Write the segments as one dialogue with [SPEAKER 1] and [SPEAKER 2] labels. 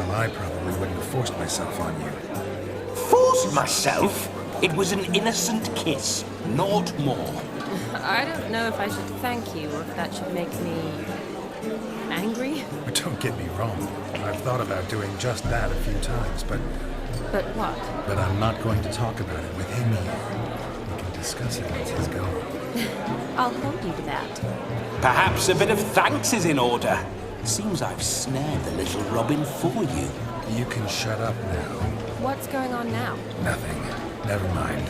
[SPEAKER 1] Well, I probably wouldn't have forced myself on you.
[SPEAKER 2] Forced myself? It was an innocent kiss, not more.
[SPEAKER 3] I don't know if I should thank you or if that should make me angry.
[SPEAKER 1] But don't get me wrong. I've thought about doing just that a few times, but
[SPEAKER 3] But what?
[SPEAKER 1] I'm not going to talk about it with him here. We can discuss it once he's gone.
[SPEAKER 3] I'll hold you to that.
[SPEAKER 2] Perhaps a bit of thanks is in order. Seems I've snared the little Robin for you.
[SPEAKER 1] You can shut up now.
[SPEAKER 3] What's going on now?
[SPEAKER 1] Nothing. Never mind.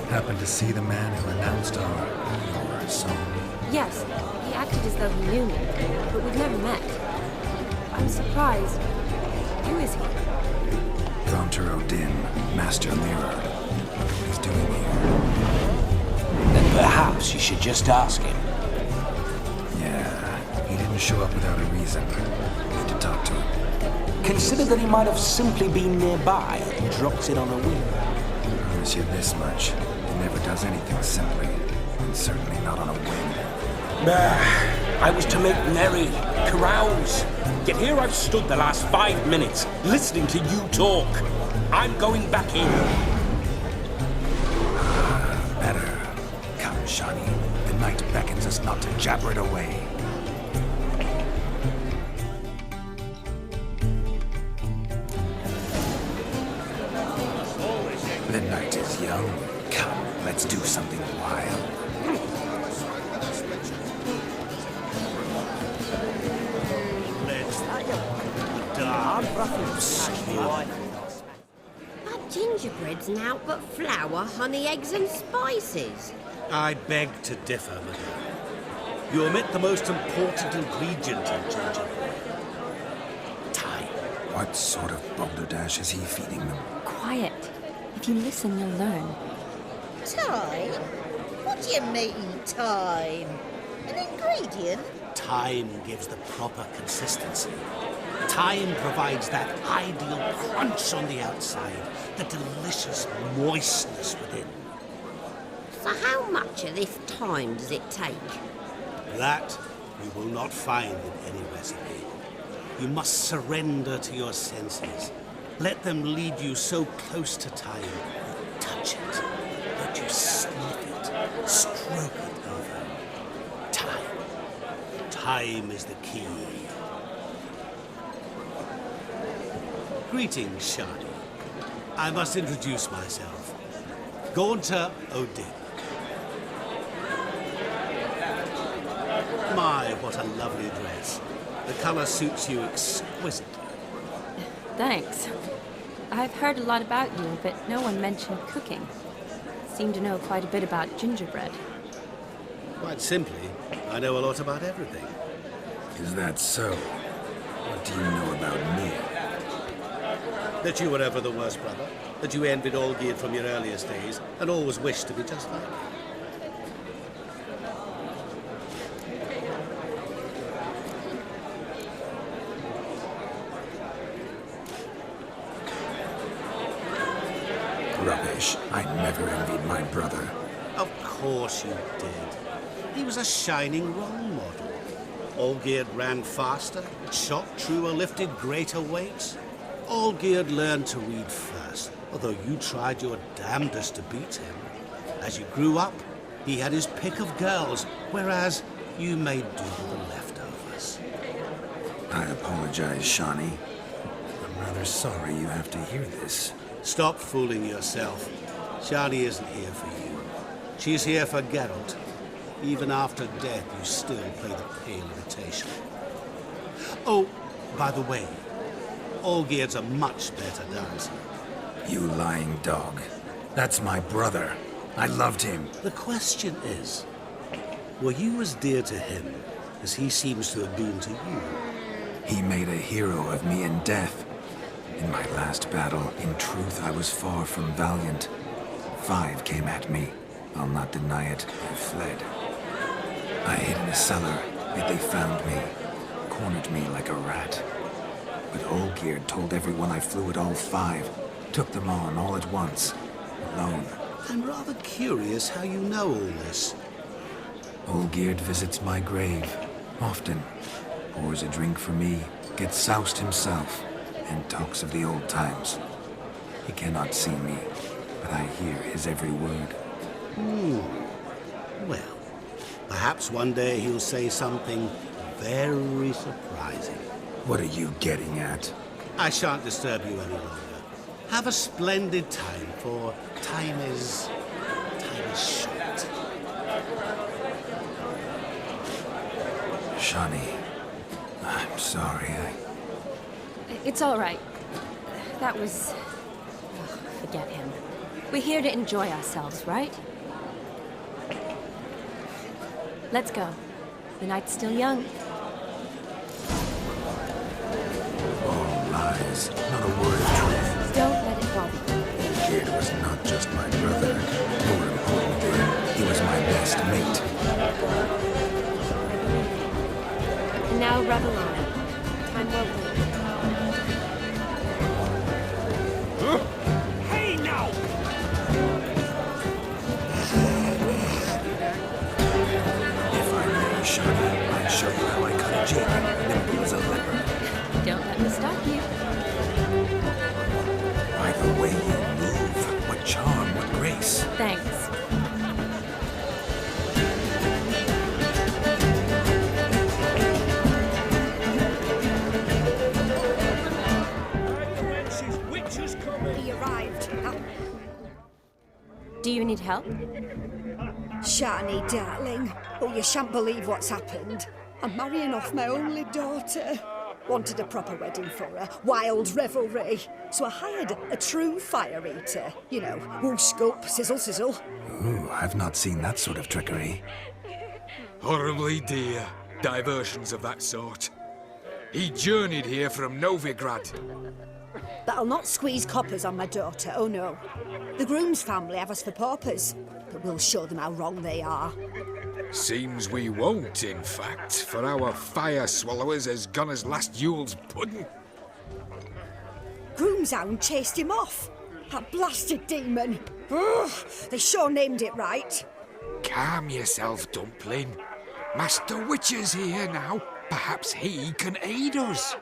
[SPEAKER 1] Happened to see the man who announced your song?
[SPEAKER 3] Yes, he acted as though he knew me, but we've never met. I'm surprised. Who is he?
[SPEAKER 1] Gaunter Odin, Master Mirror. What he's doing here.
[SPEAKER 2] Then perhaps you should just ask him.
[SPEAKER 1] Yeah, he didn't show up without a reason. Need to talk to him.
[SPEAKER 2] Consider that he might have simply been nearby and dropped it on a whim.
[SPEAKER 1] I promise you this much. He never does anything simply, and certainly not on a whim.
[SPEAKER 2] I was to make merry, carouse. Yet here I've stood the last 5 minutes, listening to you talk. I'm going back in.
[SPEAKER 1] Better. Come, Shani. The night beckons us not to jabber it away. The night is young. Come, let's do something wild.
[SPEAKER 4] But gingerbread's now but flour, honey, eggs and spices.
[SPEAKER 5] I beg to differ, madame. You omit the most important ingredient in gingerbread. Time.
[SPEAKER 1] What sort of balderdash is he feeding them?
[SPEAKER 3] Quiet. If you listen, you'll learn.
[SPEAKER 6] Time? What do you mean, time? An ingredient?
[SPEAKER 5] Time gives the proper consistency. Time provides that ideal crunch on the outside, the delicious moistness within.
[SPEAKER 4] So how much of this time does it take?
[SPEAKER 5] That you will not find in any recipe. You must surrender to your senses. Let them lead you so close to time, you touch it, that you sniff it, stroke it over. Time. Time is the key. Greetings, Shani. I must introduce myself. Gaunter Odin. My, what a lovely dress. The color suits you exquisitely.
[SPEAKER 3] Thanks. I've heard a lot about you, but no one mentioned cooking. Seem to know quite a bit about gingerbread.
[SPEAKER 5] Quite simply, I know a lot about everything.
[SPEAKER 1] Is that so? What do you know about me?
[SPEAKER 5] That you were ever the worst brother, that you envied Olgierd from your earliest days, and always wished to be just like him.
[SPEAKER 1] Rubbish. I never envied my brother.
[SPEAKER 5] Of course you did. He was a shining role model. Olgierd ran faster, shot truer, lifted greater weights. Olgierd learned to read first, although you tried your damnedest to beat him. As you grew up, he had his pick of girls, whereas you made do with the leftovers.
[SPEAKER 1] I apologize, Shani. I'm rather sorry you have to hear this.
[SPEAKER 5] Stop fooling yourself. Shani isn't here for you. She's here for Geralt. Even after death, you still play the pale imitation. Oh, by the way, Olgierd's a much better dancer.
[SPEAKER 1] You lying dog. That's my brother. I loved him.
[SPEAKER 5] The question is, were you as dear to him as he seems to have been to you?
[SPEAKER 1] He made a hero of me in death. In my last battle, in truth, I was far from valiant. 5 came at me. I'll not deny it. I fled. I hid in a cellar, yet they found me. Cornered me like a rat. But Olgierd told everyone I flew at all 5. Took them on all at once. Alone.
[SPEAKER 5] I'm rather curious how you know all this.
[SPEAKER 1] Olgierd visits my grave. Often. Pours a drink for me. gets soused himself and talks of the old times. He cannot see me, but I hear his every word.
[SPEAKER 5] Well, perhaps one day he'll say something very surprising.
[SPEAKER 1] What are you getting at?
[SPEAKER 5] I shan't disturb you any longer. Have a splendid time, for time is short.
[SPEAKER 1] Shani, I'm sorry.
[SPEAKER 3] It's all right. That was... Ugh, forget him. We're here to enjoy ourselves, right? Let's go. The night's still young.
[SPEAKER 1] All lies, not a word of truth.
[SPEAKER 3] Don't let it bother you.
[SPEAKER 1] Kid was not just my brother. More importantly, he was my best mate.
[SPEAKER 3] And now Ravelana. Time won't wait.
[SPEAKER 2] Hey now!
[SPEAKER 1] If I may, Shani, I'd show you how I cut a jig, nimble as a leopard.
[SPEAKER 3] Don't let me stop you.
[SPEAKER 1] By the way you move, what charm, what grace.
[SPEAKER 3] Thanks.
[SPEAKER 7] He arrived.
[SPEAKER 3] Do you need help?
[SPEAKER 7] Shani, darling. Oh, you shan't believe what's happened. I'm marrying off my only daughter. Wanted a proper wedding for her. Wild revelry. So I hired a true fire eater. You know, whoosh, scoop, sizzle, sizzle.
[SPEAKER 1] Ooh, I've not seen that sort of trickery.
[SPEAKER 8] Horribly dear diversions of that sort. He journeyed here from Novigrad.
[SPEAKER 7] But I'll not squeeze coppers on my daughter, oh no. The groom's family have us for paupers, but we'll show them how wrong they are.
[SPEAKER 8] Seems we won't, in fact, for our fire swallowers has gone as last Yule's pudding.
[SPEAKER 7] Groom's hound chased him off. That blasted demon. Ugh, they sure named it right.
[SPEAKER 8] Calm yourself, Dumpling. Master Witcher's here now. Perhaps he can aid us.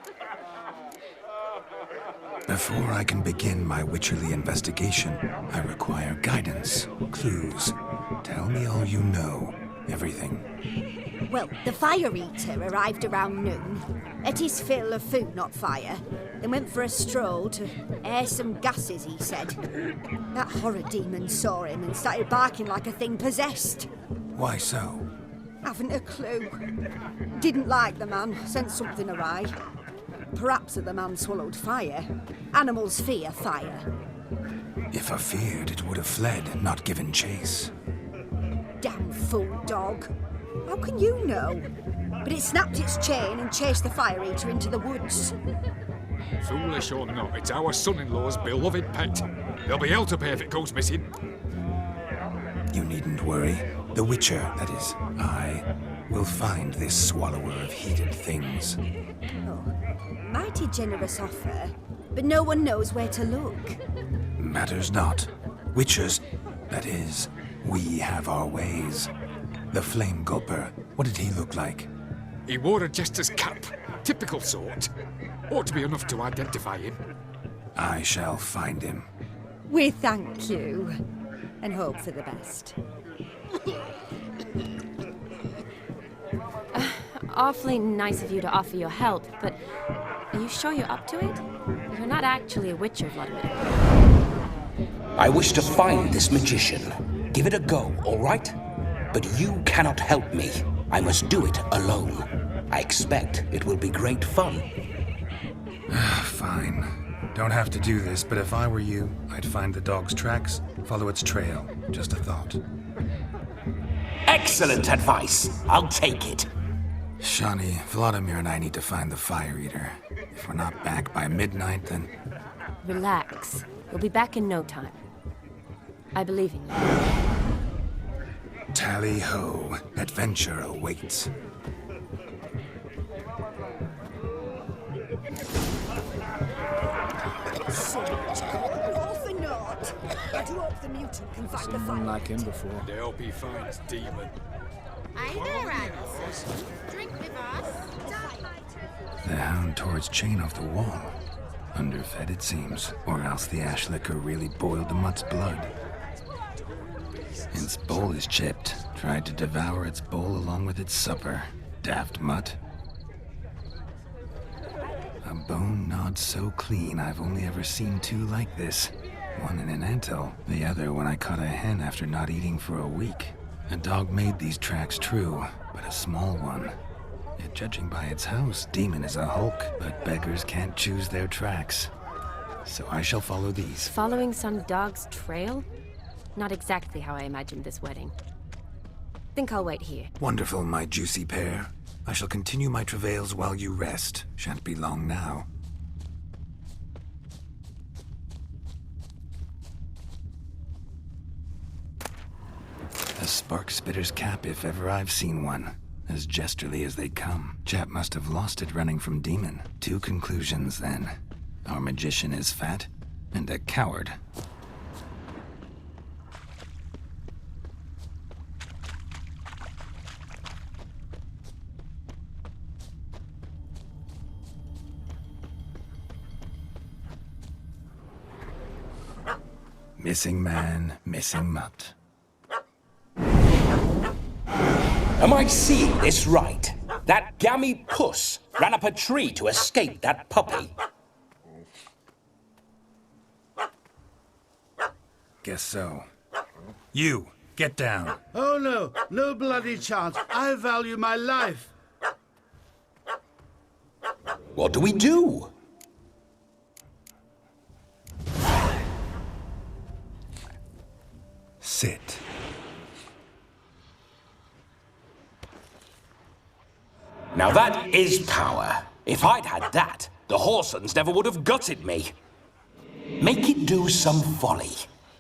[SPEAKER 1] Before I can begin my witcherly investigation, I require guidance, clues. Tell me all you know. Everything.
[SPEAKER 7] Well, the fire eater arrived around noon, ate his fill of food, not fire, then went for a stroll to air some gases, he said. That horror demon saw him and started barking like a thing possessed.
[SPEAKER 1] Why so?
[SPEAKER 7] Haven't a clue. Didn't like the man, sent something awry. Perhaps that the man swallowed fire. Animals fear fire.
[SPEAKER 1] If I feared, it would have fled, not given chase.
[SPEAKER 7] Damn fool dog. How can you know? But it snapped its chain and chased the fire eater into the woods.
[SPEAKER 8] Foolish or not, it's our son-in-law's beloved pet. There'll be hell to pay if it goes missing.
[SPEAKER 1] You needn't worry. The Witcher, that is, I, will find this swallower of heated things.
[SPEAKER 7] Oh, mighty generous offer, but no one knows where to look.
[SPEAKER 1] Matters not. Witchers, that is, we have our ways. The Flame Gulper, what did he look like?
[SPEAKER 8] He wore a jester's cap. Typical sort. Ought to be enough to identify him.
[SPEAKER 1] I shall find him.
[SPEAKER 3] We thank you, and hope for the best. Awfully nice of you to offer your help, but are you sure you're up to it? You're not actually a witcher, Vladimir.
[SPEAKER 2] I wish to find this magician. Give it a go, all right? But you cannot help me. I must do it alone. I expect it will be great fun.
[SPEAKER 1] Fine. Don't have to do this, but if I were you, I'd find the dog's tracks, follow its trail. Just a thought.
[SPEAKER 2] Excellent advice. I'll take it.
[SPEAKER 1] Shani, Vladimir and I need to find the Fire Eater. If we're not back by midnight, then...
[SPEAKER 3] Relax. We'll be back in no time. I believe in you.
[SPEAKER 1] Tally-ho. Adventure awaits.
[SPEAKER 7] So much gold, all for naught. I do hope the mutant can find the fire.
[SPEAKER 8] They hope he finds demon.
[SPEAKER 4] Hey there, Anderson. Drink with us.
[SPEAKER 1] The hound tore its chain off the wall. Underfed, it seems, or else the ash liquor really boiled the mutt's blood. Its bowl is chipped. Tried to devour its bowl along with its supper. Daft mutt. A bone gnawed so clean I've only ever seen two like this. One in an anthill, the other when I caught a hen after not eating for a week. A dog made these tracks true, but a small one. Yet judging by its house, Demon is a hulk, but beggars can't choose their tracks. So I shall follow these.
[SPEAKER 3] Following some dog's trail? Not exactly how I imagined this wedding. Think I'll wait here.
[SPEAKER 1] Wonderful, my juicy pair. I shall continue my travails while you rest. Shan't be long now. A spark spitter's cap if ever I've seen one. As jesterly as they come. Chap must have lost it running from Demon. Two conclusions, then. Our magician is fat, and a coward. Missing man, missing mutt.
[SPEAKER 2] Am I seeing this right? That gammy puss ran up a tree to escape that puppy.
[SPEAKER 1] Guess so. You, get down.
[SPEAKER 5] Oh no, no bloody chance. I value my life.
[SPEAKER 2] What do we do?
[SPEAKER 1] Sit.
[SPEAKER 2] Now that is power. If I'd had that, the Horsons never would have gutted me. Make it do some folly.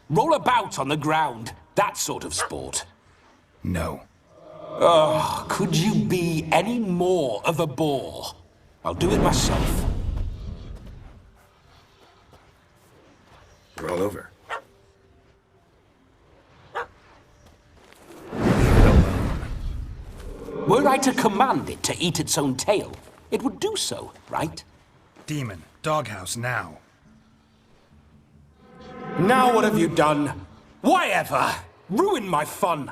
[SPEAKER 2] Roll about on the ground. That sort of sport.
[SPEAKER 1] No.
[SPEAKER 2] Oh, could you be any more of a bore? I'll do it myself.
[SPEAKER 1] Roll over.
[SPEAKER 2] Were I to command it to eat its own tail, it would do so, right?
[SPEAKER 1] Demon, doghouse now.
[SPEAKER 2] Now what have you done? Why ever? Ruin my fun.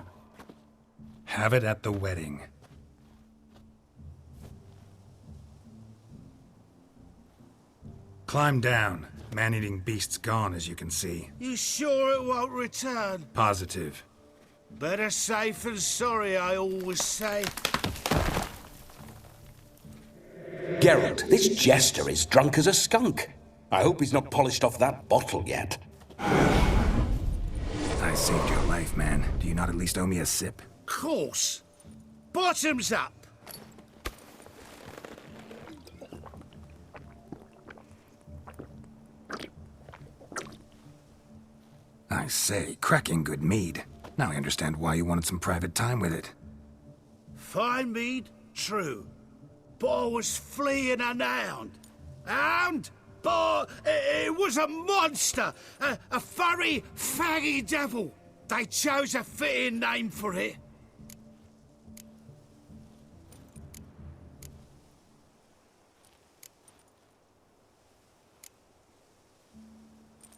[SPEAKER 1] Have it at the wedding. Climb down. Man-eating beast's gone, as you can see.
[SPEAKER 5] You sure it won't return?
[SPEAKER 1] Positive.
[SPEAKER 5] Better safe than sorry, I always say.
[SPEAKER 2] Geralt, this jester is drunk as a skunk. I hope he's not polished off that bottle yet.
[SPEAKER 1] I saved your life, man. Do you not at least owe me a sip?
[SPEAKER 5] Course. Bottoms up.
[SPEAKER 1] I say, cracking good mead. Now I understand why you wanted some private time with it.
[SPEAKER 5] Fine mead, true. But I was fleeing an hound. Hound? But it was a monster. A furry, faggy devil. They chose a fitting name for it.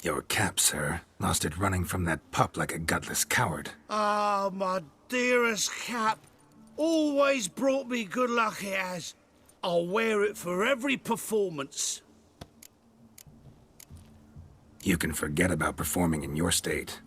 [SPEAKER 1] Your cap, sir. Lost it running from that pup like a gutless coward.
[SPEAKER 5] Ah, my dearest cap. Always brought me good luck it has. I'll wear it for every performance.
[SPEAKER 1] You can forget about performing in your state.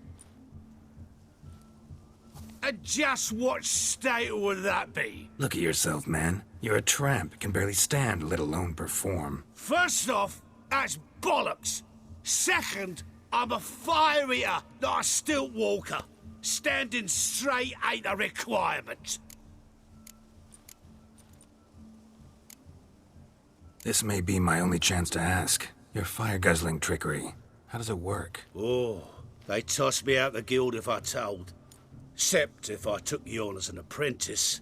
[SPEAKER 5] And just what state would that be?
[SPEAKER 1] Look at yourself, man. You're a tramp, can barely stand, let alone perform.
[SPEAKER 5] First off, that's bollocks. Second, I'm a fire eater, not a stilt walker. Standing straight ain't a requirement.
[SPEAKER 1] This may be my only chance to ask. Your fire-guzzling trickery. How does it work?
[SPEAKER 5] Oh, they toss me out the guild if I told. Except if I took you on as an apprentice.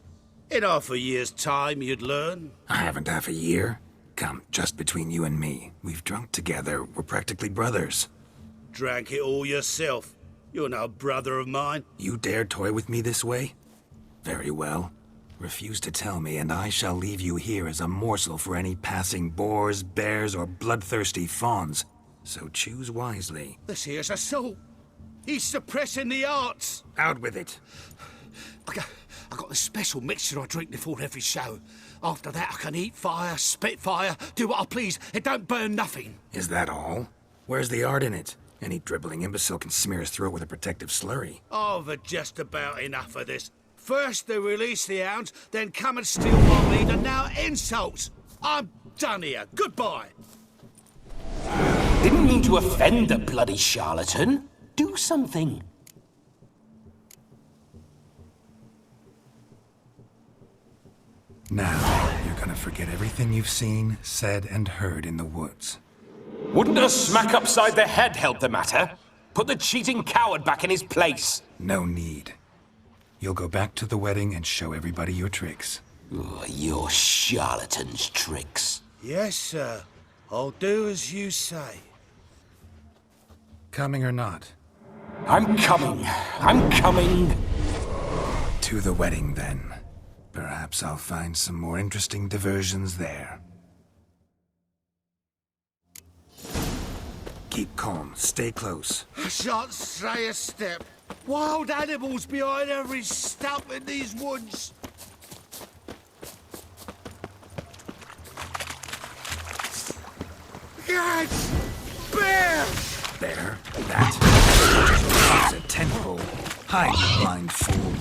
[SPEAKER 5] In half a year's time, you'd learn.
[SPEAKER 1] I haven't half a year. Come, just between you and me. We've drunk together. We're practically brothers.
[SPEAKER 5] Drank it all yourself. You're no brother of mine.
[SPEAKER 1] You dare toy with me this way? Very well. Refuse to tell me, and I shall leave you here as a morsel for any passing boars, bears, or bloodthirsty fawns. So choose wisely.
[SPEAKER 5] This here's assault. He's suppressing the arts.
[SPEAKER 1] Out with it.
[SPEAKER 5] I got a special mixture I drink before every show. After that, I can eat fire, spit fire, do what I please. It don't burn nothing.
[SPEAKER 1] Is that all? Where's the art in it? Any dribbling imbecile can smear his throat with a protective slurry.
[SPEAKER 5] I've just about enough of this. First they release the hounds, then come and steal my meat, and now insults. I'm done here. Goodbye.
[SPEAKER 2] Didn't mean to offend the bloody charlatan. Do something.
[SPEAKER 1] Now, you're gonna forget everything you've seen, said, and heard in the woods.
[SPEAKER 2] Wouldn't a smack upside the head help the matter? Put the cheating coward back in his place.
[SPEAKER 1] No need. You'll go back to the wedding and show everybody your tricks.
[SPEAKER 2] Oh, your charlatan's tricks.
[SPEAKER 5] Yes, sir. I'll do as you say.
[SPEAKER 1] Coming or not?
[SPEAKER 2] I'm coming. I'm coming.
[SPEAKER 1] To the wedding, then. Perhaps I'll find some more interesting diversions there. Keep calm. Stay close.
[SPEAKER 5] I shan't stray a step. Wild animals behind every stump in these woods. Cats! Bears!
[SPEAKER 1] Bear? That? It's a tentpole. Hide, you blind fool.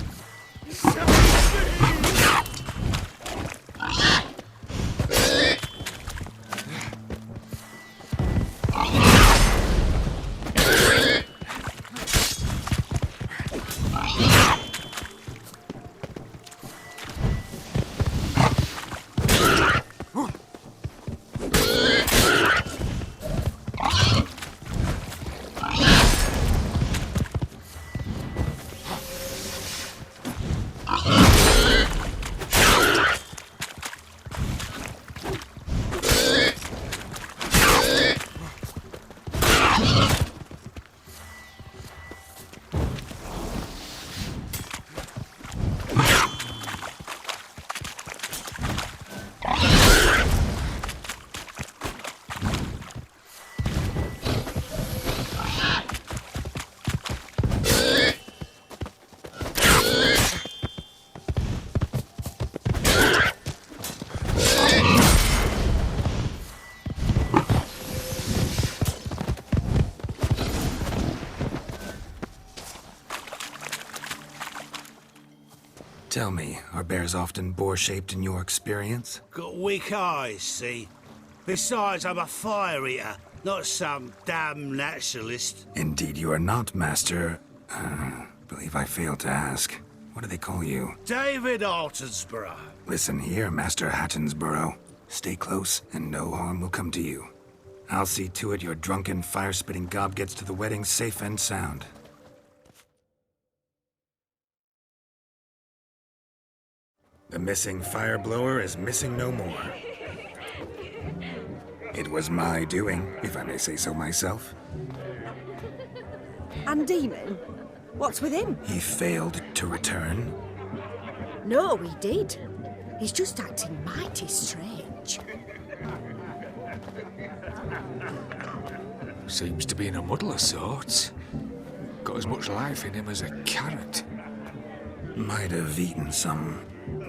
[SPEAKER 1] Tell me, are bears often boar-shaped in your experience?
[SPEAKER 5] Got weak eyes, see? Besides, I'm a fire eater, not some damn naturalist.
[SPEAKER 1] Indeed you are not, Master. Believe I failed to ask. What do they call you?
[SPEAKER 5] David Altonsborough.
[SPEAKER 1] Listen here, Master Hattonsborough. Stay close, and no harm will come to you. I'll see to it your drunken, fire-spitting gob gets to the wedding safe and sound. The missing fire blower is missing no more. It was my doing, if I may say so myself.
[SPEAKER 7] And Demon? What's with him?
[SPEAKER 1] He failed to return.
[SPEAKER 7] No, he did. He's just acting mighty strange.
[SPEAKER 8] Seems to be in a muddle of sorts. Got as much life in him as a carrot.
[SPEAKER 1] Might have eaten some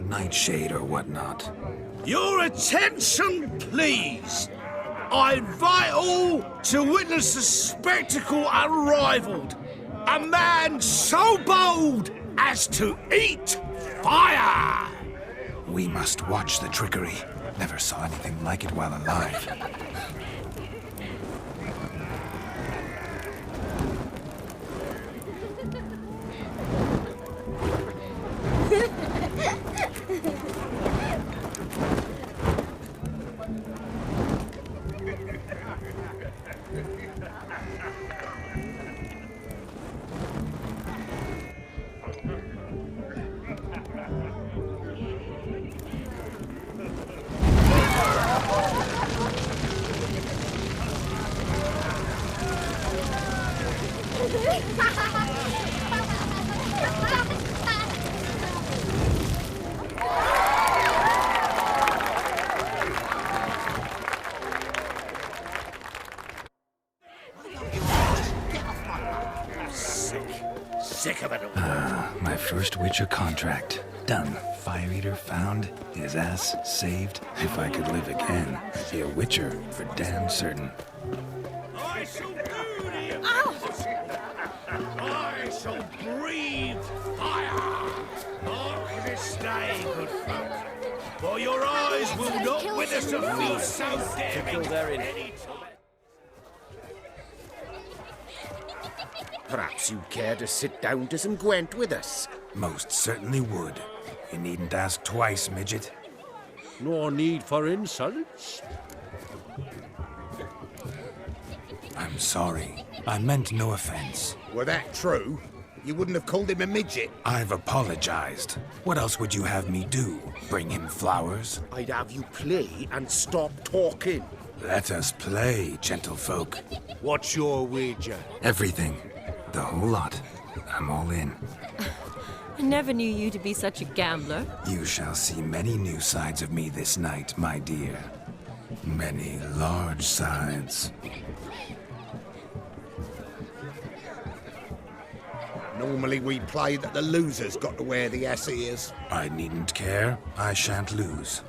[SPEAKER 1] nightshade or whatnot.
[SPEAKER 5] Your attention, please. I invite all to witness a spectacle unrivaled. A man so bold as to eat fire!
[SPEAKER 1] We must watch the trickery. Never saw anything like it while alive. first Witcher contract. Done. Fire Eater found. His ass saved. If I could live again, I'd be a Witcher for damn certain.
[SPEAKER 5] I shall do the I shall breathe fire. Mark this day, good folk. For your eyes will not witness a feast so daring.
[SPEAKER 9] Perhaps you'd care to sit down to some Gwent with us.
[SPEAKER 1] Most certainly would. You needn't ask twice, midget.
[SPEAKER 5] No need for insolence.
[SPEAKER 1] I'm sorry. I meant no offense.
[SPEAKER 9] Were that true, you wouldn't have called him a midget.
[SPEAKER 1] I've apologized. What else would you have me do? Bring him flowers?
[SPEAKER 9] I'd have you play and stop talking.
[SPEAKER 1] Let us play, gentlefolk.
[SPEAKER 5] What's your wager?
[SPEAKER 1] Everything. The whole lot. I'm all in.
[SPEAKER 3] I never knew you to be such a gambler.
[SPEAKER 1] You shall see many new sides of me this night, my dear. Many large sides.
[SPEAKER 9] Normally we play that the loser's got to wear the ass ears.
[SPEAKER 1] I needn't care. I shan't lose.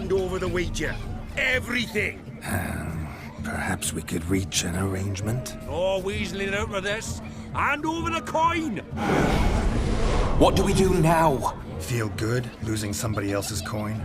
[SPEAKER 9] hand over the wager. Everything.
[SPEAKER 1] Perhaps we could reach an arrangement?
[SPEAKER 10] No weaseling out of this. Hand over the coin!
[SPEAKER 2] What do we do now?
[SPEAKER 11] Feel good losing somebody else's coin?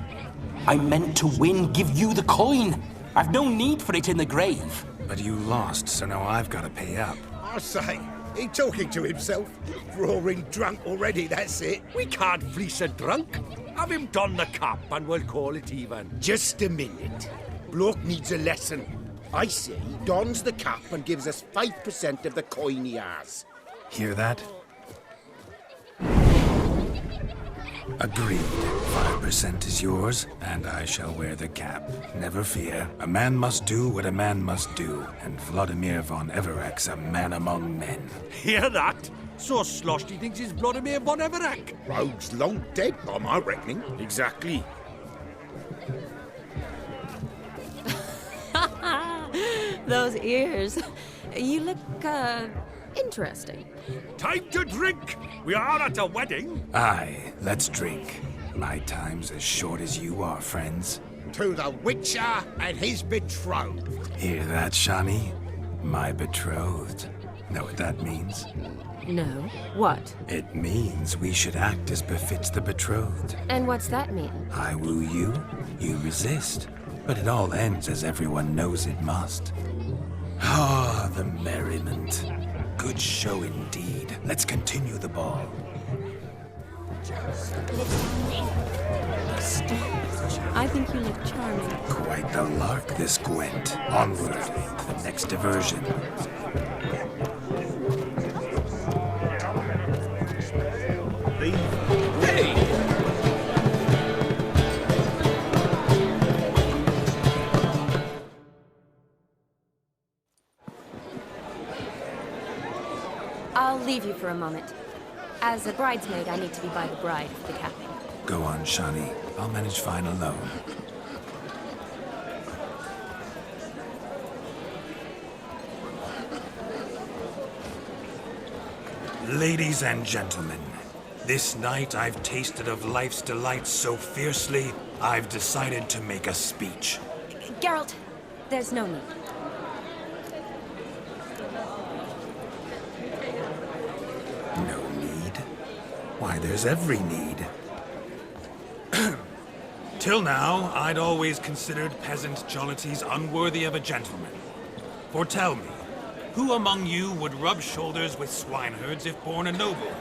[SPEAKER 2] I meant to win, give you the coin. I've no need for it in the grave.
[SPEAKER 1] But you lost, so now I've got to pay up.
[SPEAKER 9] I say, he talking to himself. Roaring drunk already, that's it.
[SPEAKER 10] We can't fleece a drunk. Have him don the cap and we'll call it even.
[SPEAKER 9] Just a minute. Bloke needs a lesson. I say he dons the cap and gives us 5% of the coin he has.
[SPEAKER 1] Hear that? Agreed. 5% is yours, and I shall wear the cap. Never fear. A man must do what a man must do, and Vladimir von Everek's a man among men.
[SPEAKER 10] Hear that? So sloshed he thinks he's Vladimir von Everek.
[SPEAKER 9] Rogue's long dead, by my reckoning.
[SPEAKER 10] Exactly.
[SPEAKER 3] Those ears. You look, interesting.
[SPEAKER 10] Time to drink! We are at a wedding.
[SPEAKER 1] Aye, let's drink. My time's as short as you are, friends.
[SPEAKER 9] To the Witcher and his betrothed.
[SPEAKER 1] Hear that, Shani? My betrothed. Know what that means?
[SPEAKER 3] No. What?
[SPEAKER 1] It means we should act as befits the betrothed.
[SPEAKER 3] And what's that mean?
[SPEAKER 1] I woo you, you resist. But it all ends as everyone knows it must. Ah, the merriment. Good show indeed. Let's continue the ball.
[SPEAKER 3] I think you look charming.
[SPEAKER 1] Quite the lark, this Gwent. Onward to the next diversion.
[SPEAKER 3] I'll leave you for a moment. As a bridesmaid, I need to be by the bride for the capping.
[SPEAKER 1] Go on, Shani. I'll manage fine alone. Ladies and gentlemen, this night I've tasted of life's delights so fiercely, I've decided to make a speech.
[SPEAKER 3] Geralt, there's no need.
[SPEAKER 1] No need? Why, there's every need. Till now, I'd always considered peasant jollities unworthy of a gentleman. For tell me, who among you would rub shoulders with swineherds if born a noble?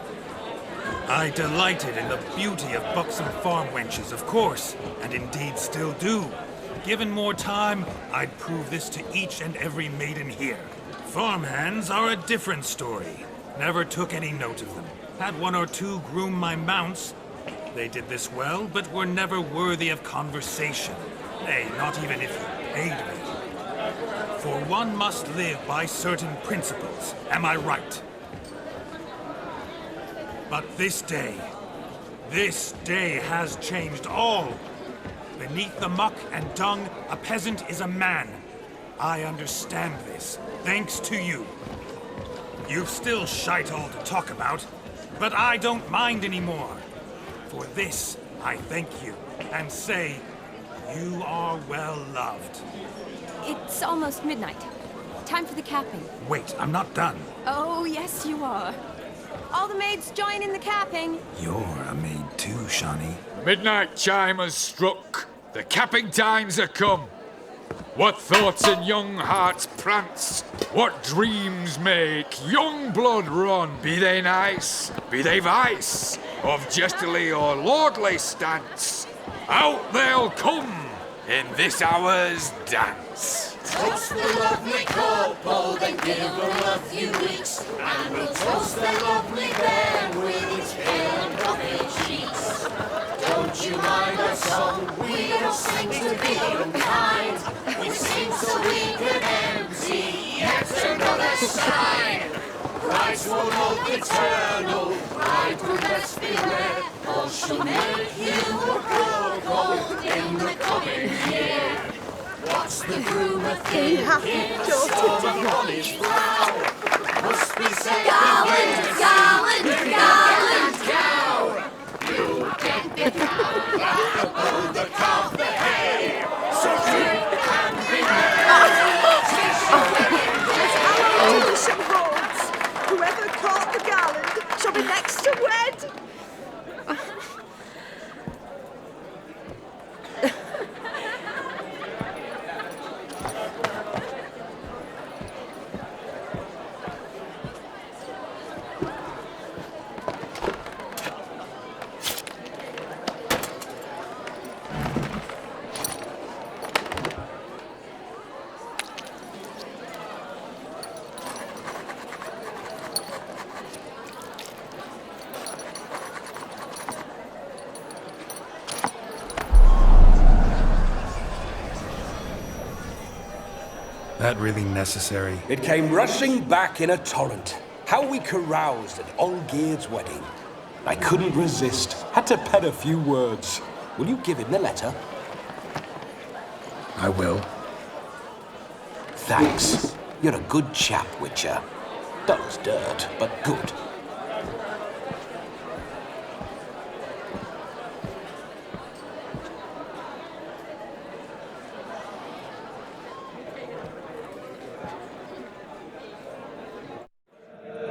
[SPEAKER 1] I delighted in the beauty of buxom farm wenches, of course, and indeed still do. Given more time, I'd prove this to each and every maiden here. Farmhands are a different story. Never took any note of them. Had one or two groom my mounts. They did this well, but were never worthy of conversation. Nay, not even if you paid me. For one must live by certain principles, am I right? But this day has changed all. Beneath the muck and dung, a peasant is a man. I understand this, thanks to you. You've still shite all to talk about, but I don't mind anymore. For this, I thank you, and say, you are well loved.
[SPEAKER 3] It's almost midnight. Time for the capping.
[SPEAKER 1] Wait, I'm not done.
[SPEAKER 3] Oh, yes, you are. All the maids join in the capping.
[SPEAKER 1] You're a maid too, Shani.
[SPEAKER 8] Midnight chime has struck. The capping times are come. What thoughts in young hearts prance? What dreams make young blood run? Be they nice, be they vice, of jestily or lordly stance, out they'll come in this hour's dance.
[SPEAKER 12] Toast the lovely couple, then give them a few weeks, and we'll toast the lovely bairn with its pale and puffy cheeks. Don't you mind our song? We don't sing to be unkind. We sing so we can empty yet another sign. Christ will love eternal, bridegroom let's beware, or she'll make you a cuckold in the coming year. What's the groom a thinking? Storm on his brow. Must be said
[SPEAKER 4] Garland, garland, garland.
[SPEAKER 12] cow. You get the cow, oh the calf, the hay.
[SPEAKER 7] caught the garland. Shall be next to wed.
[SPEAKER 11] That really necessary?
[SPEAKER 2] It came rushing back in a torrent. How we caroused at Olgierd's wedding. I couldn't resist. Had to pen a few words. Will you give him the letter?
[SPEAKER 11] I will.
[SPEAKER 2] Thanks. You're a good chap, Witcher. Dull's dirt, but good.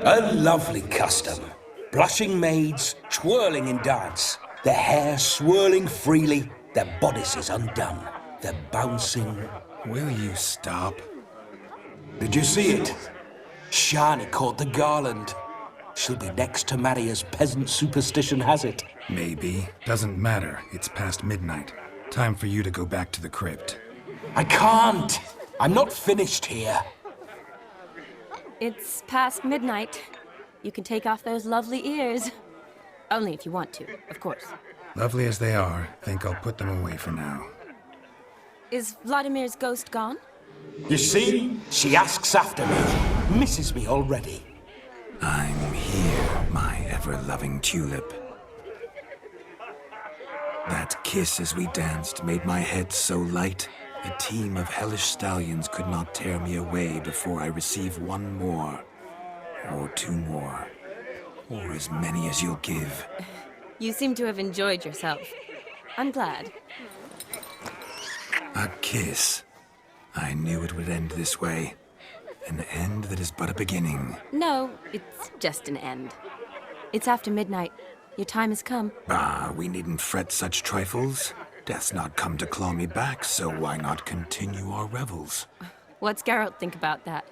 [SPEAKER 2] A lovely custom. Blushing maids, twirling in dance, their hair swirling freely, their bodices undone, their bouncing...
[SPEAKER 11] Will you stop?
[SPEAKER 2] Did you see it? Shani caught the garland. She'll be next to marry as peasant superstition has it.
[SPEAKER 11] Maybe. Doesn't matter. It's past midnight. Time for you to go back to the crypt.
[SPEAKER 2] I can't. I'm not finished here.
[SPEAKER 3] It's past midnight. You can take off those lovely ears. Only if you want to, of course.
[SPEAKER 11] Lovely as they are, think I'll put them away for now.
[SPEAKER 3] Is Vladimir's ghost gone?
[SPEAKER 2] You see? She asks after me. Misses me already.
[SPEAKER 1] I'm here, my ever-loving tulip. That kiss as we danced made my head so light. A team of hellish stallions could not tear me away before I receive one more. Or two more. Or as many as you'll give.
[SPEAKER 3] You seem to have enjoyed yourself. I'm glad.
[SPEAKER 1] A kiss. I knew it would end this way. An end that is but a beginning.
[SPEAKER 3] No, it's just an end. It's after midnight. Your time has come.
[SPEAKER 1] Ah, we needn't fret such trifles. Death's not come to claw me back, so why not continue our revels?
[SPEAKER 3] What's Geralt think about that?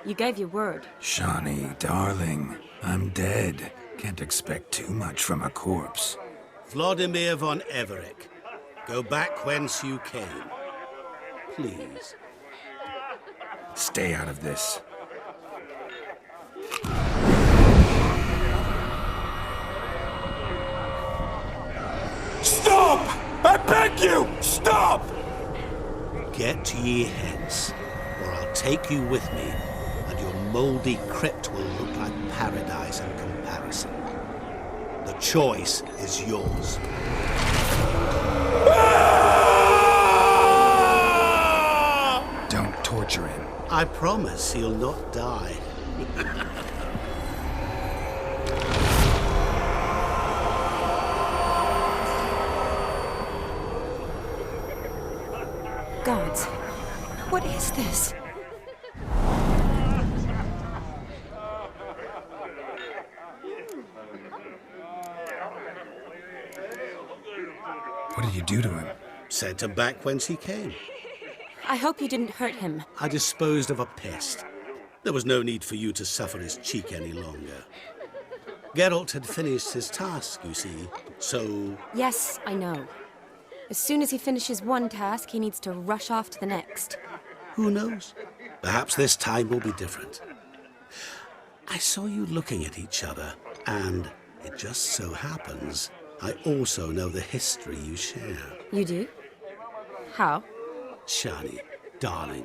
[SPEAKER 3] You gave your word.
[SPEAKER 1] Shani, darling, I'm dead. Can't expect too much from a corpse.
[SPEAKER 5] Vladimir von Everec, go back whence you came. Please.
[SPEAKER 1] Stay out of this.
[SPEAKER 2] Stop! I beg you! Stop!
[SPEAKER 5] Get ye hence, or I'll take you with me, and your mouldy crypt will look like paradise in comparison. The choice is yours.
[SPEAKER 11] Don't torture him.
[SPEAKER 5] I promise he'll not die.
[SPEAKER 3] Gods, what is this?
[SPEAKER 11] What did you do to him?
[SPEAKER 5] Sent him back whence he came.
[SPEAKER 3] I hope you didn't hurt him.
[SPEAKER 5] I disposed of a pest. There was no need for you to suffer his cheek any longer. Geralt had finished his task, you see, so...
[SPEAKER 3] Yes, I know. As soon as he finishes one task, he needs to rush off to the next.
[SPEAKER 5] Who knows? Perhaps this time will be different. I saw you looking at each other, and it just so happens I also know the history you share.
[SPEAKER 3] You do? How?
[SPEAKER 5] Shani, darling,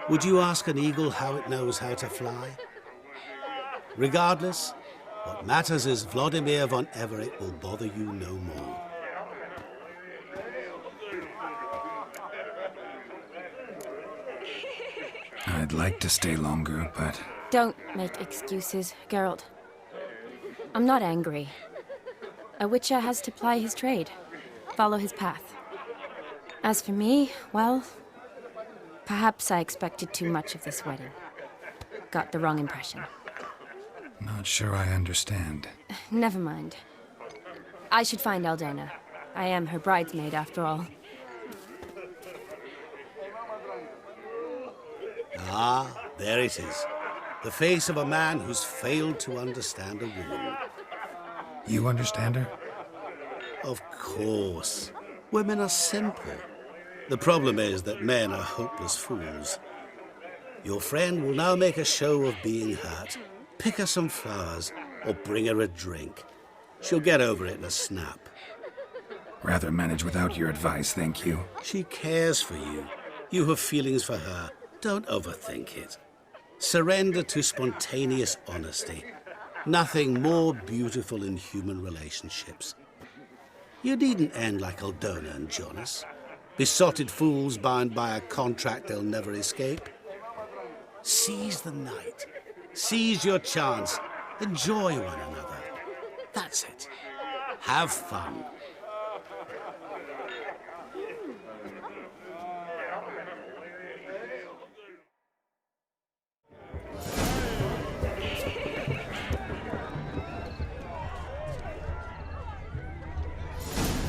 [SPEAKER 5] would you ask an eagle how it knows how to fly? Regardless, what matters is Vladimir von Everec will bother you no more.
[SPEAKER 1] I'd like to stay longer, but...
[SPEAKER 3] Don't make excuses, Geralt. I'm not angry. A witcher has to ply his trade, follow his path. As for me, well, perhaps I expected too much of this wedding. Got the wrong impression.
[SPEAKER 11] Not sure I understand.
[SPEAKER 3] Never mind. I should find Aldana. I am her bridesmaid, after all.
[SPEAKER 5] Ah, there it is. The face of a man who's failed to understand a woman.
[SPEAKER 11] You understand her?
[SPEAKER 5] Of course. Women are simple. The problem is that men are hopeless fools. Your friend will now make a show of being hurt, pick her some flowers, or bring her a drink. She'll get over it in a snap.
[SPEAKER 11] Rather manage without your advice, thank you.
[SPEAKER 5] She cares for you. You have feelings for her. Don't overthink it. Surrender to spontaneous honesty. Nothing more beautiful in human relationships. You needn't end like Aldona and Jonas. Besotted fools bound by a contract they'll never escape. Seize the night. Seize your chance. Enjoy one another. That's it. Have fun.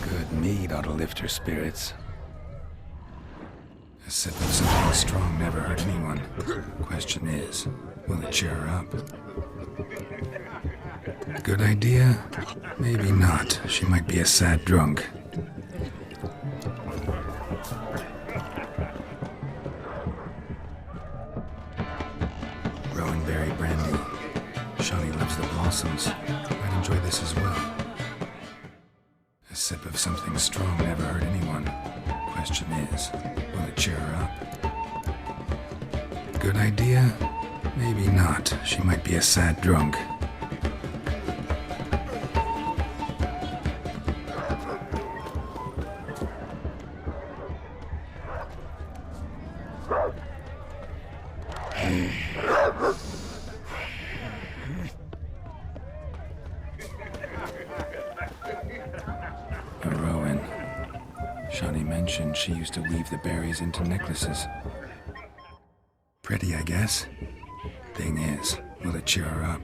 [SPEAKER 11] Good mead ought to lift her spirits. A sip of something strong never hurt anyone. Question is, will it cheer her up? Good idea? Maybe not. She might be a sad drunk. Rowan berry brandy. Shani loves the blossoms. Might enjoy this as well. A sip of something strong never hurt anyone. Question is, will it cheer her up? Good idea? Maybe not. She might be a sad drunk. A Rowan. Shani mentioned she used to weave the berries into necklaces. Pretty, I guess. Thing is, will it cheer her up?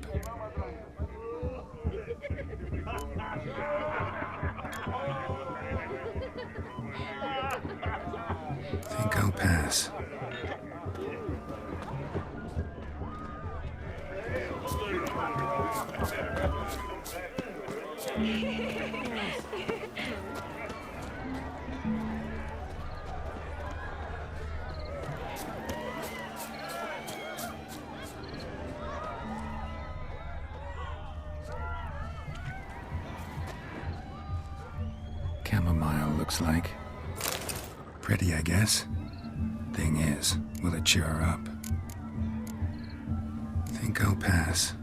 [SPEAKER 11] Think I'll pass. Chamomile looks like. Pretty, I guess. Thing is, will it cheer her up? Think I'll pass.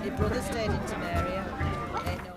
[SPEAKER 6] Your brother stayed in Tamaria. Ain't no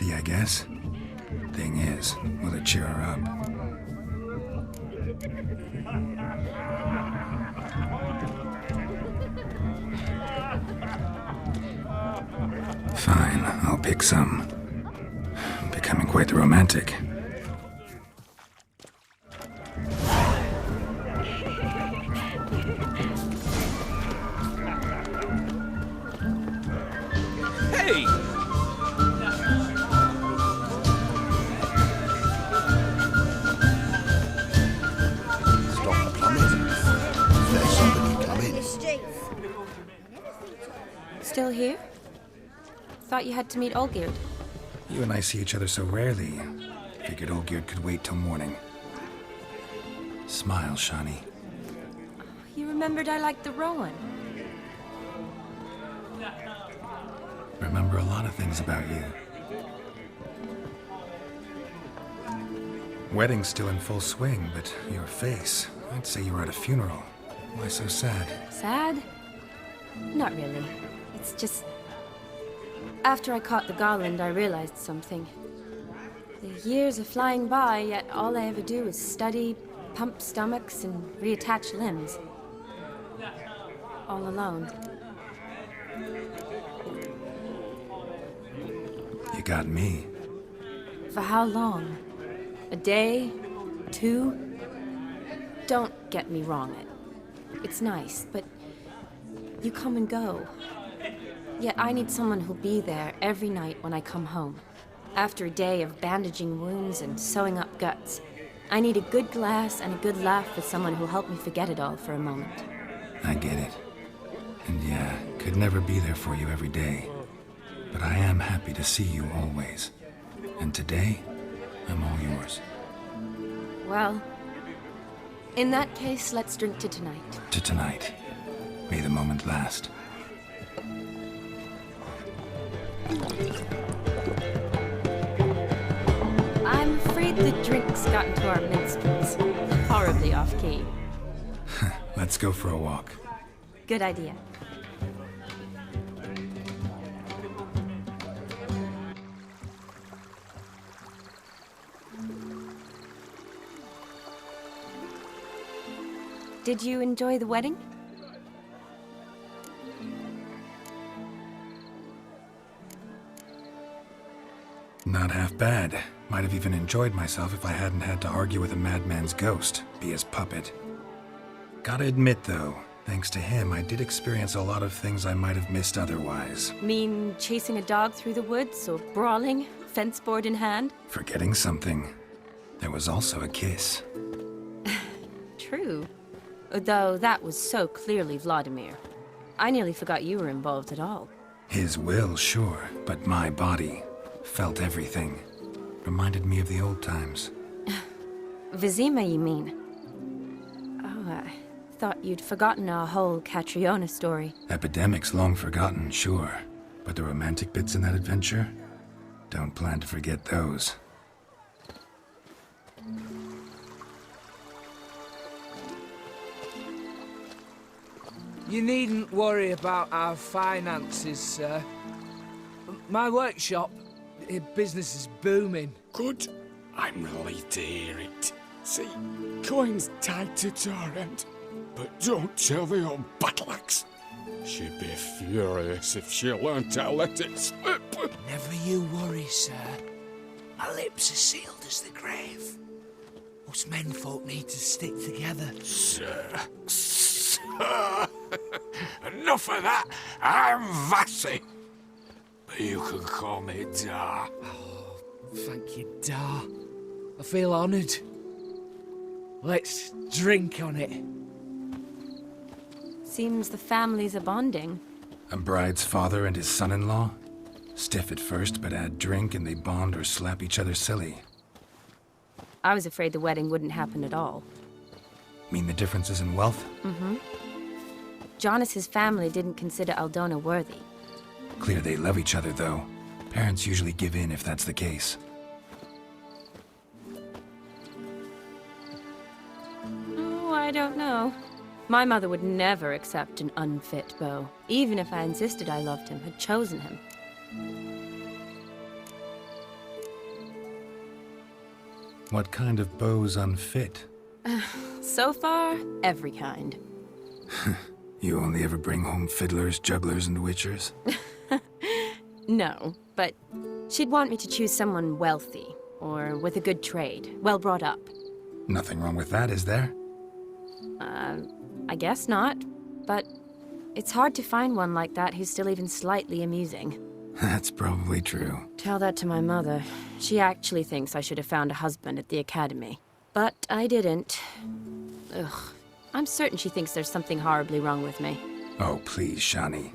[SPEAKER 11] Ready, I guess? Thing is, will it cheer her up? Fine, I'll pick some. Becoming quite the romantic.
[SPEAKER 10] Hey!
[SPEAKER 9] Stop the plumbing. There's somebody coming.
[SPEAKER 3] Still here? Thought you had to meet Olgierd.
[SPEAKER 11] You and I see each other so rarely. Figured Olgierd could wait till morning. Smile, Shani.
[SPEAKER 3] You remembered I liked the Rowan.
[SPEAKER 11] Remember a lot of things about you. Wedding's still in full swing, but your face, I'd say you were at a funeral. Why so sad?
[SPEAKER 3] Sad? Not really. It's just... After I caught the garland, I realized something. The years are flying by, yet all I ever do is study, pump stomachs, and reattach limbs. All alone.
[SPEAKER 11] You got me.
[SPEAKER 3] For how long? A day? 2? Don't get me wrong. It's nice, but you come and go. Yet I need someone who'll be there every night when I come home. After a day of bandaging wounds and sewing up guts, I need a good glass and a good laugh with someone who'll help me forget it all for a moment.
[SPEAKER 11] I get it. And yeah, could never be there for you every day. But I am happy to see you always. And today, I'm all yours.
[SPEAKER 3] Well, in that case, let's drink to tonight.
[SPEAKER 11] To tonight. May the moment last.
[SPEAKER 3] I'm afraid the drinks got into our minstrels. Horribly off-key.
[SPEAKER 11] Let's go for a walk.
[SPEAKER 3] Good idea. Did you enjoy the wedding?
[SPEAKER 11] Not half bad. Might have even enjoyed myself if I hadn't had to argue with a madman's ghost, be his puppet. Gotta admit, though, thanks to him, I did experience a lot of things I might have missed otherwise.
[SPEAKER 3] Mean chasing a dog through the woods, or brawling, fence board in hand?
[SPEAKER 11] Forgetting something. There was also a kiss.
[SPEAKER 3] True. Though that was so clearly Vladimir. I nearly forgot you were involved at all.
[SPEAKER 11] His will, sure, but my body felt everything. Reminded me of the old times.
[SPEAKER 3] Vizima, you mean? Oh, I thought you'd forgotten our whole Catriona story.
[SPEAKER 11] Epidemics long forgotten, sure. But the romantic bits in that adventure? Don't plan to forget those.
[SPEAKER 13] You needn't worry about our finances, sir. My workshop, business is booming.
[SPEAKER 8] Good. I'm relieved to hear it. See, coin's tied to Torrent, but don't tell the old battle-axe. She'd be furious if she learned to let it slip.
[SPEAKER 13] Never you worry, sir. My lips are sealed as the grave. Us menfolk need to stick together.
[SPEAKER 8] Sir. Enough of that. I'm Vassy. But you can call me Dar.
[SPEAKER 13] Oh, thank you, Dar. I feel honoured. Let's drink on it.
[SPEAKER 3] Seems the families are bonding.
[SPEAKER 11] A bride's father and his son-in-law? Stiff at first, but add drink and they bond or slap each other silly.
[SPEAKER 3] I was afraid the wedding wouldn't happen at all.
[SPEAKER 11] Mean the differences in wealth?
[SPEAKER 3] Mm-hmm. Jonas's family didn't consider Aldona worthy.
[SPEAKER 11] Clear they love each other, though. Parents usually give in if that's the case.
[SPEAKER 3] Oh, I don't know. My mother would never accept an unfit beau, even if I insisted I loved him, had chosen him.
[SPEAKER 11] What kind of beau's unfit?
[SPEAKER 3] So far, every kind.
[SPEAKER 11] You only ever bring home fiddlers, jugglers, and witchers?
[SPEAKER 3] No, but she'd want me to choose someone wealthy, or with a good trade, well brought up.
[SPEAKER 11] Nothing wrong with that, is there?
[SPEAKER 3] I guess not, but it's hard to find one like that who's still even slightly amusing.
[SPEAKER 11] That's probably true.
[SPEAKER 3] Tell that to my mother. She actually thinks I should have found a husband at the academy. But I didn't. Ugh. I'm certain she thinks there's something horribly wrong with me.
[SPEAKER 11] Oh, please, Shani.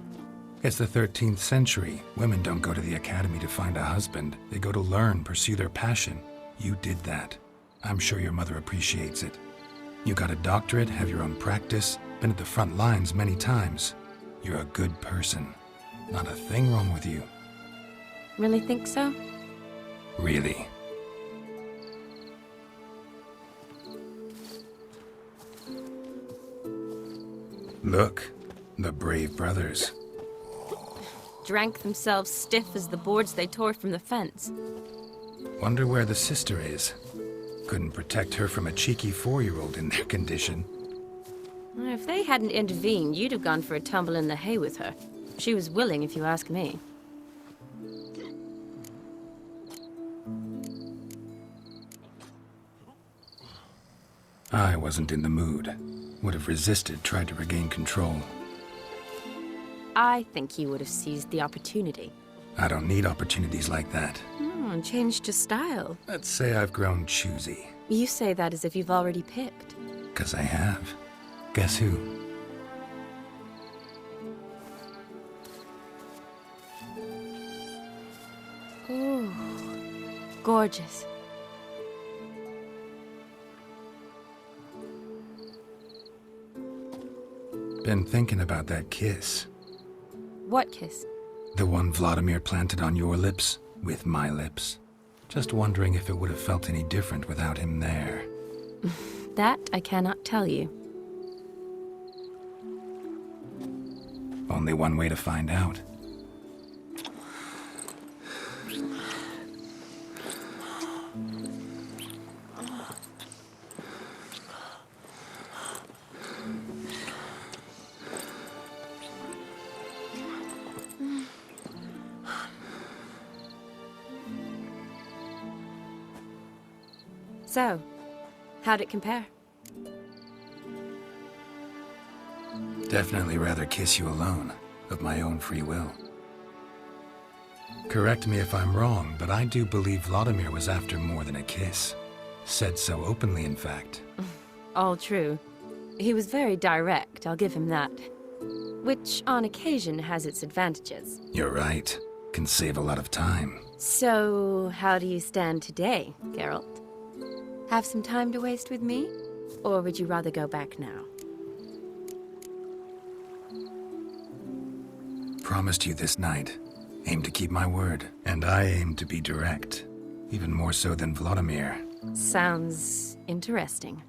[SPEAKER 11] It's the 13th century. Women don't go to the academy to find a husband. They go to learn, pursue their passion. You did that. I'm sure your mother appreciates it. You got a doctorate, have your own practice, been at the front lines many times. You're a good person. Not a thing wrong with you.
[SPEAKER 3] Really think so?
[SPEAKER 11] Really. Look, the brave brothers.
[SPEAKER 3] Drank themselves stiff as the boards they tore from the fence.
[SPEAKER 11] Wonder where the sister is. Couldn't protect her from a cheeky 4-year-old in their condition.
[SPEAKER 3] If they hadn't intervened, you'd have gone for a tumble in the hay with her. She was willing, if you ask me.
[SPEAKER 11] I wasn't in the mood. Would have resisted, tried to regain control.
[SPEAKER 3] I think you would have seized the opportunity.
[SPEAKER 11] I don't need opportunities like that.
[SPEAKER 3] And changed your style.
[SPEAKER 11] Let's say I've grown choosy.
[SPEAKER 3] You say that as if you've already picked.
[SPEAKER 11] 'Cause I have. Guess who?
[SPEAKER 3] Ooh, gorgeous.
[SPEAKER 11] Been thinking about that kiss.
[SPEAKER 3] What kiss?
[SPEAKER 11] The one Vladimir planted on your lips, with my lips. Just wondering if it would have felt any different without him there.
[SPEAKER 3] That I cannot tell you.
[SPEAKER 11] Only one way to find out.
[SPEAKER 3] So, how'd it compare?
[SPEAKER 11] Definitely rather kiss you alone, of my own free will. Correct me if I'm wrong, but I do believe Vladimir was after more than a kiss. Said so openly, in fact.
[SPEAKER 3] All true. He was very direct, I'll give him that. Which, on occasion, has its advantages.
[SPEAKER 11] You're right. Can save a lot of time.
[SPEAKER 3] So, how do you stand today, Geralt? Have some time to waste with me? Or would you rather go back now?
[SPEAKER 11] Promised you this night. Aim to keep my word. And I aim to be direct. Even more so than Vladimir.
[SPEAKER 3] Sounds interesting.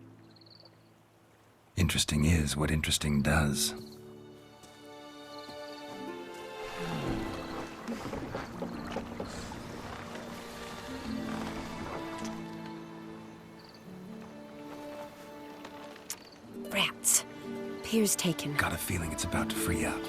[SPEAKER 11] Interesting is what interesting does.
[SPEAKER 3] Rats. Pier's taken.
[SPEAKER 11] Got a feeling it's about to free up.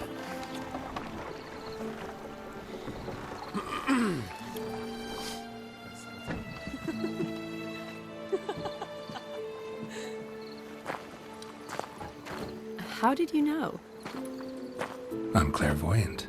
[SPEAKER 3] How did you know?
[SPEAKER 11] I'm clairvoyant.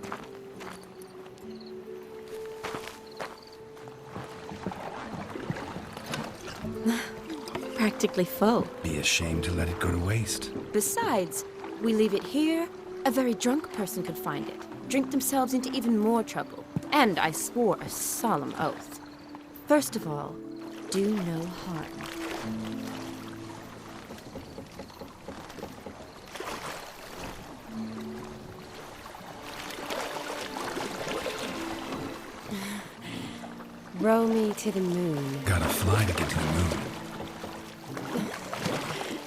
[SPEAKER 3] Practically full.
[SPEAKER 11] Be ashamed to let it go to waste.
[SPEAKER 3] Besides, we leave it here, a very drunk person could find it, drink themselves into even more trouble. And I swore a solemn oath. First of all, do no harm. Row me to the moon.
[SPEAKER 11] Gotta fly to get to the moon.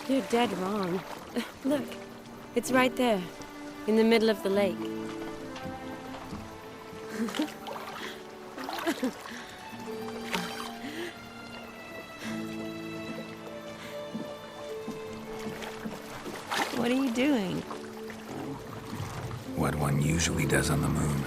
[SPEAKER 3] You're dead wrong. Look, it's right there, in the middle of the lake.
[SPEAKER 1] what one usually does on the moon.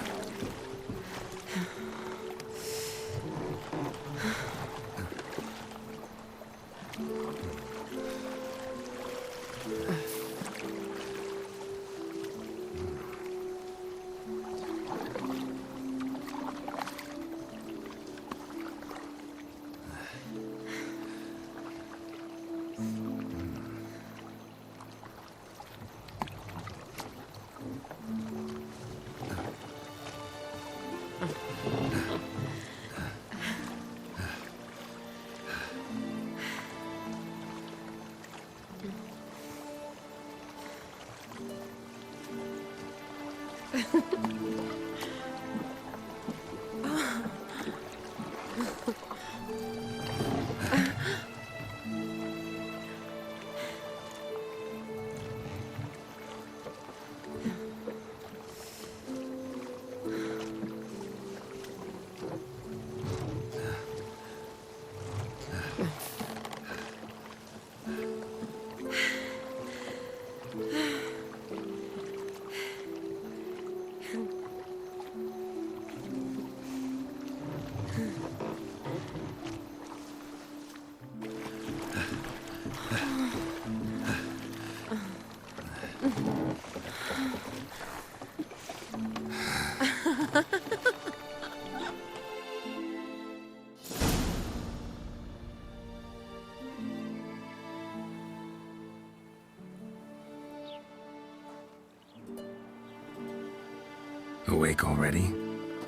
[SPEAKER 1] Awake already?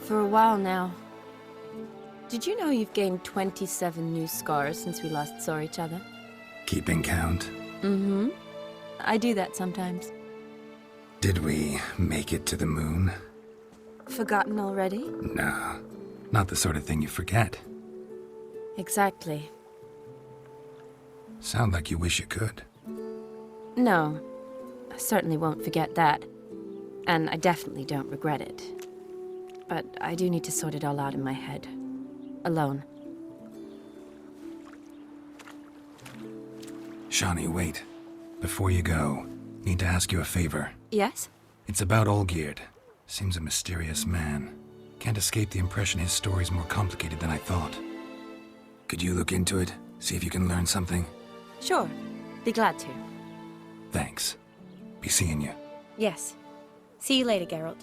[SPEAKER 3] For a while now. Did you know you've gained 27 new scars since we last saw each other?
[SPEAKER 1] Keeping count?
[SPEAKER 3] Mm-hmm. I do that sometimes.
[SPEAKER 1] Did we make it to the moon?
[SPEAKER 3] Forgotten already?
[SPEAKER 1] No, not the sort of thing you forget.
[SPEAKER 3] Exactly.
[SPEAKER 1] Sound like you wish you could.
[SPEAKER 3] No, I certainly won't forget that. And I definitely don't regret it. But I do need to sort it all out in my head. Alone.
[SPEAKER 1] Shani, wait. Before you go, need to ask you a favor.
[SPEAKER 3] Yes?
[SPEAKER 1] It's about Olgierd. Seems a mysterious man. Can't escape the impression his story's more complicated than I thought. Could you look into it? See if you can learn something?
[SPEAKER 3] Sure. Be glad to.
[SPEAKER 1] Thanks. Be seeing you.
[SPEAKER 3] Yes. See you later, Geralt.